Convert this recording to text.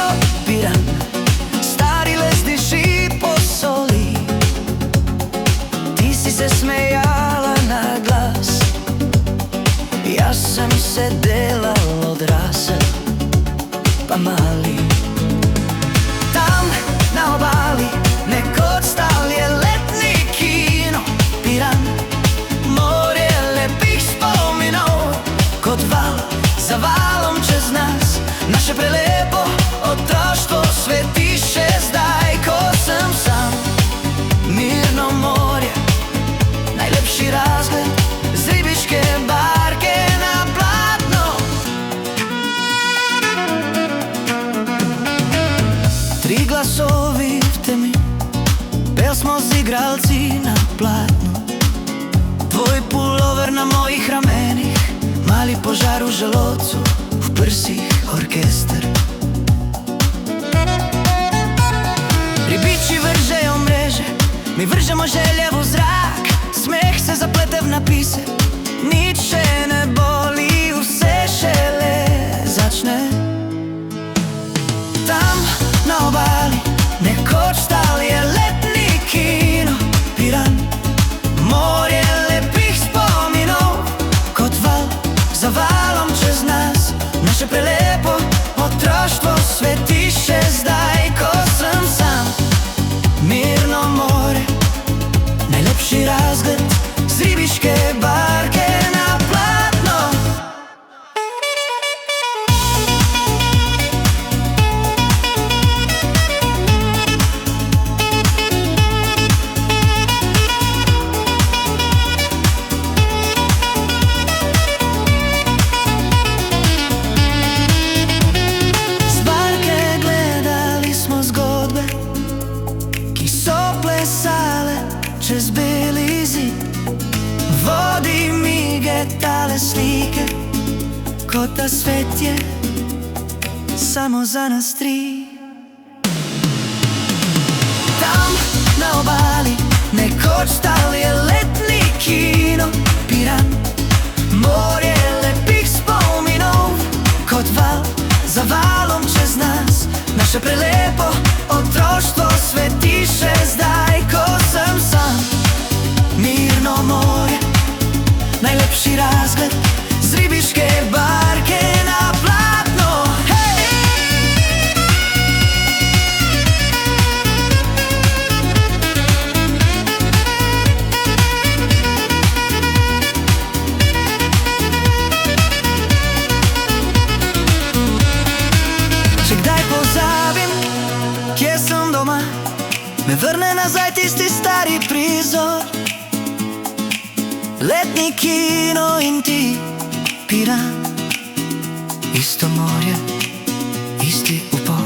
kino, Piran, stari lezdiši po soli. Ti si se smejala na glas, ja sam se delal odrasel pa mali. Tam na obali nekoč stal je letni kino, Piran, morje lepih spominov, kot val za valom čez nas. Naše prelepo otroštvo sveti še zdaj, ko sem sam. Mirno morje, najlepši razgled z ribiške barke na platno. Tri glasovi v temi, pel smo z igralci na platnu. Tvoj pulover na mojih ramenih, mali požar v želodcu, v prsih orkester. Ribiči vržejo mreže, mi vržemo želje v zrak. Smeh se zaplete v napise, nič še ne boli, vse šele začne. Tam na obali nekoč stal je letni kino, Piran, morje lepih spominov, kot val za valom čez nas. Naše prelepo otroštvo sveti še zdaj, ko sem sam. Mirno more, najlepši razgled z ribiške barke na platno. Z barke gledali smo zgodbe, ki so plesale čez beli zid. Vodi mige tale slike, kot da svet je samo za nas tri. Tam na obali nekoč stal je letni kino, Piran, morje lepih spominov, kot val za valom čez nas. Naše prelepo otroštvo sveti še zdaj, ko sem sam. Mirno morje, najlepši razgled z ribiške barke na platno. Če kdaj pozabim, kje sem doma, me vrne nazaj tisti stari prizor. Letni kino in ti, Piran, isto morje, isti upor.